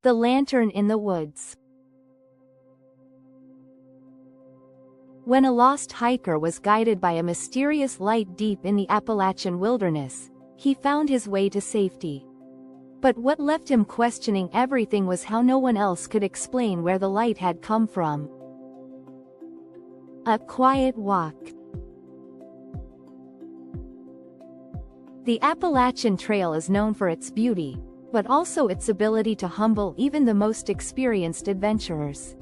The Lantern in the Woods. When a lost hiker was guided by a mysterious light deep in the Appalachian wilderness, he found his way to safety. But what left him questioning everything was how no one else could explain where the light had come from. A quiet walk. The Appalachian Trail is known for its beauty, but also its ability to humble even the most experienced adventurers.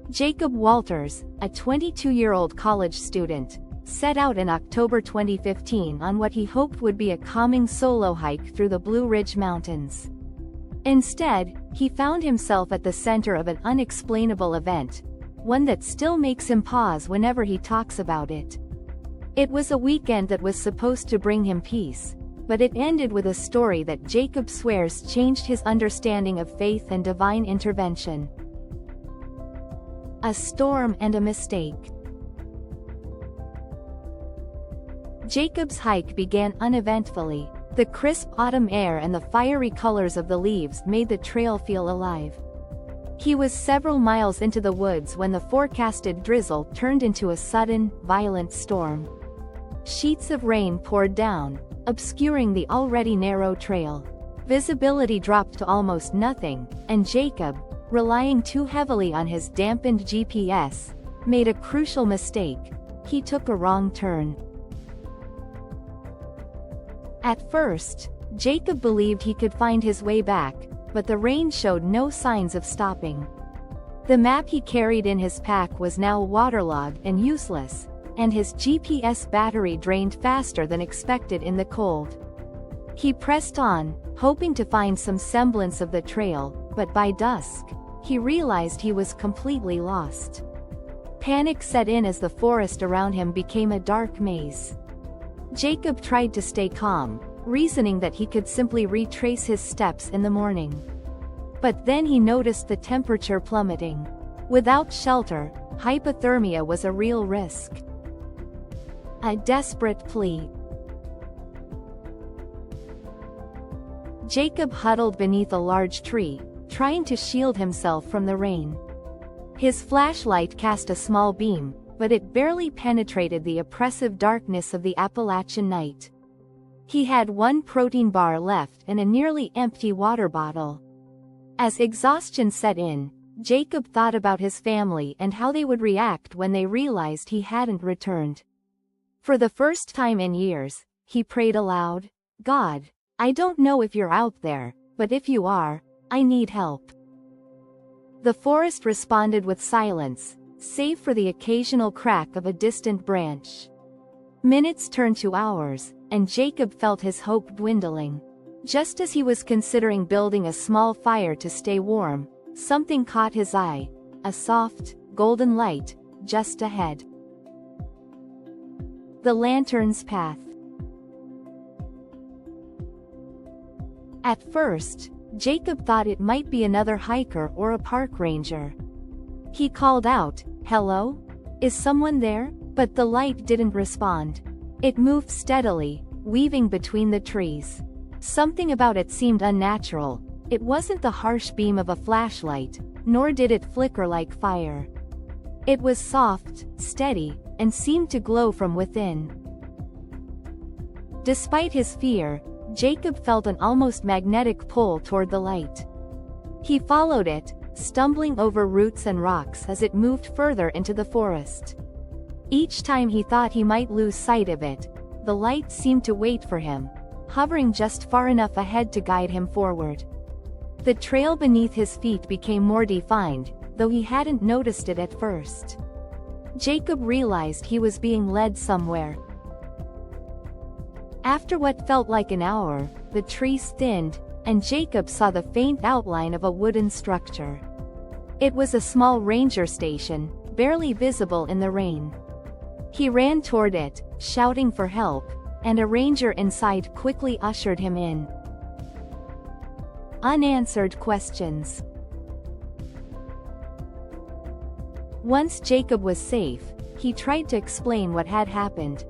Jacob Walters, a 22-year-old college student, set out in October 2015 on what he hoped would be a calming solo hike through the Blue Ridge Mountains. Instead, he found himself at the center of an unexplainable event, one that still makes him pause whenever he talks about it. It was a weekend that was supposed to bring him peace, but it ended with a story that Jacob swears changed his understanding of faith and divine intervention. A storm and a mistake. Jacob's hike began uneventfully. The crisp autumn air and the fiery colors of the leaves made the trail feel alive. He was several miles into the woods when the forecasted drizzle turned into a sudden, violent storm. Sheets of rain poured down, obscuring the already narrow trail. Visibility dropped to almost nothing, and Jacob, relying too heavily on his dampened GPS, made a crucial mistake. He took a wrong turn. At first, Jacob believed he could find his way back, but the rain showed no signs of stopping. The map he carried in his pack was now waterlogged and useless, and his GPS battery drained faster than expected in the cold. He pressed on, hoping to find some semblance of the trail, but by dusk, he realized he was completely lost. Panic set in as the forest around him became a dark maze. Jacob tried to stay calm, reasoning that he could simply retrace his steps in the morning. But then he noticed the temperature plummeting. Without shelter, hypothermia was a real risk. A desperate plea. Jacob huddled beneath a large tree, trying to shield himself from the rain. His flashlight cast a small beam, but it barely penetrated the oppressive darkness of the Appalachian night. He had one protein bar left and a nearly empty water bottle. As exhaustion set in, Jacob thought about his family and how they would react when they realized he hadn't returned. For the first time in years, he prayed aloud, "God, I don't know if you're out there, but if you are, I need help." The forest responded with silence, save for the occasional crack of a distant branch. Minutes turned to hours, and Jacob felt his hope dwindling. Just as he was considering building a small fire to stay warm, something caught his eye, a soft, golden light, just ahead. The lantern's path. At first, Jacob thought it might be another hiker or a park ranger. He called out, "Hello? Is someone there?" But the light didn't respond. It moved steadily, weaving between the trees. Something about it seemed unnatural. It wasn't the harsh beam of a flashlight, nor did it flicker like fire. It was soft, steady, and seemed to glow from within. Despite his fear, Jacob felt an almost magnetic pull toward the light. He followed it, stumbling over roots and rocks as it moved further into the forest. Each time he thought he might lose sight of it, the light seemed to wait for him, hovering just far enough ahead to guide him forward. The trail beneath his feet became more defined, though he hadn't noticed it at first. Jacob realized he was being led somewhere. After what felt like an hour, the trees thinned, and Jacob saw the faint outline of a wooden structure. It was a small ranger station, barely visible in the rain. He ran toward it, shouting for help, and a ranger inside quickly ushered him in. Unanswered questions. Once Jacob was safe, he tried to explain what had happened.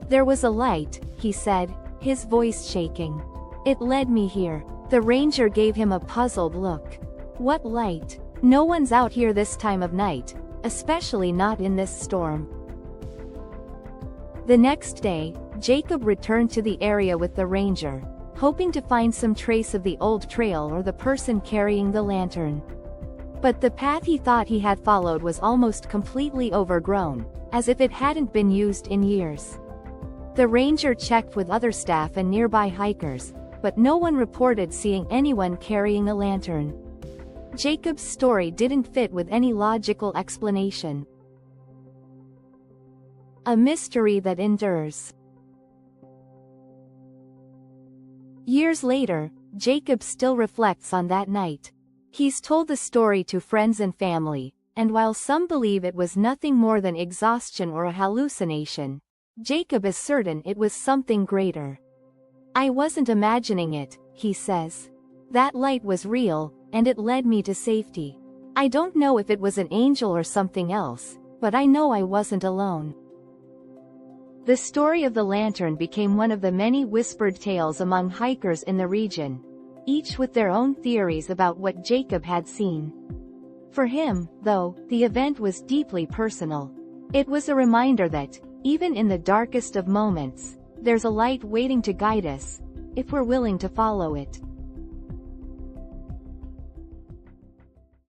"There was a light," he said, his voice shaking. "It led me here." The ranger gave him a puzzled look. What light? No one's out here this time of night, especially not in this storm. The next day, Jacob returned to the area with the ranger, hoping to find some trace of the old trail or the person carrying the lantern. But the path he thought he had followed was almost completely overgrown, as if it hadn't been used in years. The ranger checked with other staff and nearby hikers, but no one reported seeing anyone carrying a lantern. Jacob's story didn't fit with any logical explanation. A mystery that endures. Years later, Jacob still reflects on that night. He's told the story to friends and family, and while some believe it was nothing more than exhaustion or a hallucination, Jacob is certain it was something greater. "I wasn't imagining it," he says. "That light was real, and it led me to safety. I don't know if it was an angel or something else, but I know I wasn't alone." The story of the lantern became one of the many whispered tales among hikers in the region, each with their own theories about what Jacob had seen. For him, though, the event was deeply personal. It was a reminder that, even in the darkest of moments, there's a light waiting to guide us, if we're willing to follow it.